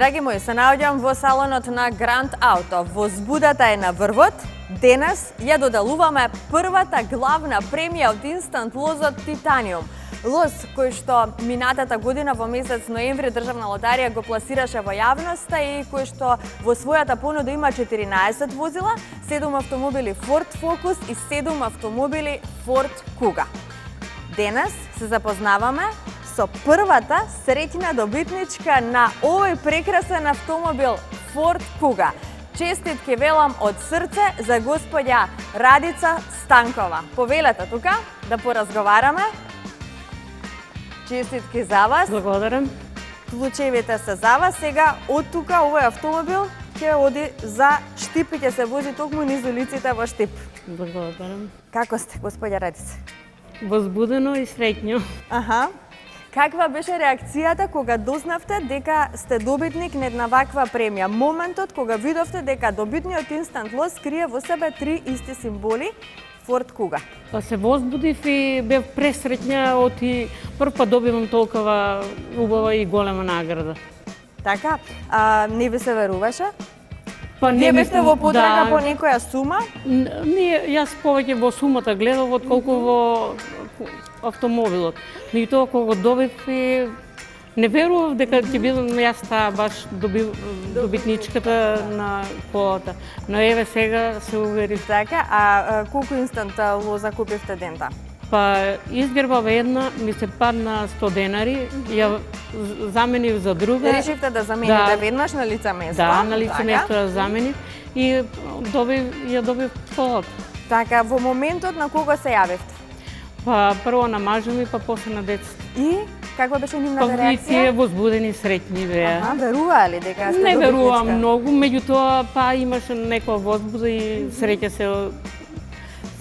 Драги мои, се наоѓам во салонот на Grand Auto. Возбудата е на врвот. Денес ја додалуваме првата главна премија од инстант лозот Титаниум. Лоз кој што минатата година во месец ноември Државна лотарија го пласираше во јавноста и кој што во својата понуда има 14 возила, 7 автомобили Ford Focus и 7 автомобили Ford Kuga. Денес се запознаваме со првата среќна добитничка на овој прекрасен автомобил Ford Kuga. Честитки велам од срце за господја Радица Станкова. Повелете тука да поразговараме. Честитки за вас. Благодарам. Клучевите се за вас. Сега од тука овој автомобил ќе оди за Штип и ќе се вози токму низ улиците во Штип. Благодарам. Како сте, господја Радица? Возбудено и среќно. Аха. Каква беше реакцијата кога дознавте дека сте добитник на една ваква премија? Моментот кога видовте дека добитниот инстант лоз крие во себе три исти символи Ford Kuga. Па се возбудив и бев пресреќна оти прв пат добивам толкова убава и голема награда. Така, не ви се веруваше? Па не бевте во потрага по некоја сума? Не, јас повеќе во сумата гледав отколку во автомобилот. Меѓутоа кога добив и не верував дека ќе бидам јас таа баш добитничката на колата. Но еве сега се уверив. Така, а колку инстант лоза купивте дента? Па изгрбав една, ми се падна 100 денари, ја заменив за друга. Решивте да замените веднаш на лице место? Да, на лице место да заменив и ја добив колата. Така, во моментот на кого се јавивте? Па прво на мажа ми, па после на децата. И каква беше нивната реакција? Па тие возбудени, среќни беа. Веруваа ли дека сте Не добитничка? верувам многу, меѓутоа па имаше некоја возбуда и среќа се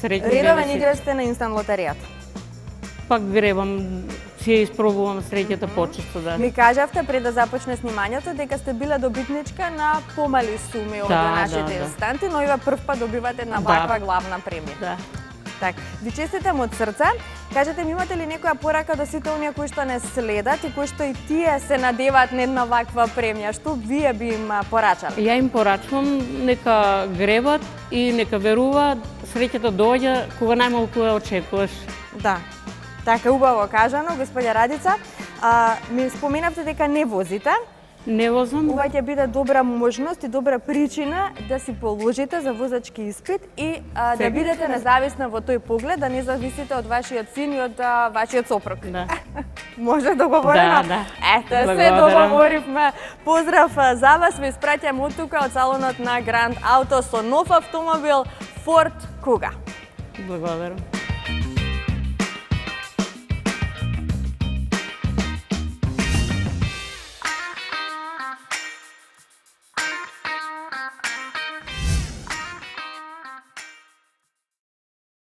среќни. Редовен играч сте на инстант лотаријата? Пак гребам, си ја испробувам среќата почесто, да. Ми кажавте пред да започне снимањето дека сте била добитничка на помали суми од нашите инстанти, но ива прв пат добивате на ваква главна премија. Да. Так, ви честитам од срце. Кажете ми, имате ли некоја порака до сите оние кои што не следат и кои што и тие се надеваат на една ваква премија? Што вие би им порачале? Ја им порачувам нека гребат и нека веруваат, среќата доаѓа кога најмалку ја очекуваш. Да. Така убаво кажано, господја Радица. Ми споменавте дека не возите. Не возам. Ова ќе биде добра можност и добра причина да си положите за возачки испит и да бидете независна во тој поглед, да не зависите од вашиот син и од вашиот сопруг. Да. Може договорено? Да. Ето, се договоривме. Поздрав за вас, ви испраќам од тука од салонот на Grand Auto со нов автомобил Ford Kuga. Благодарам.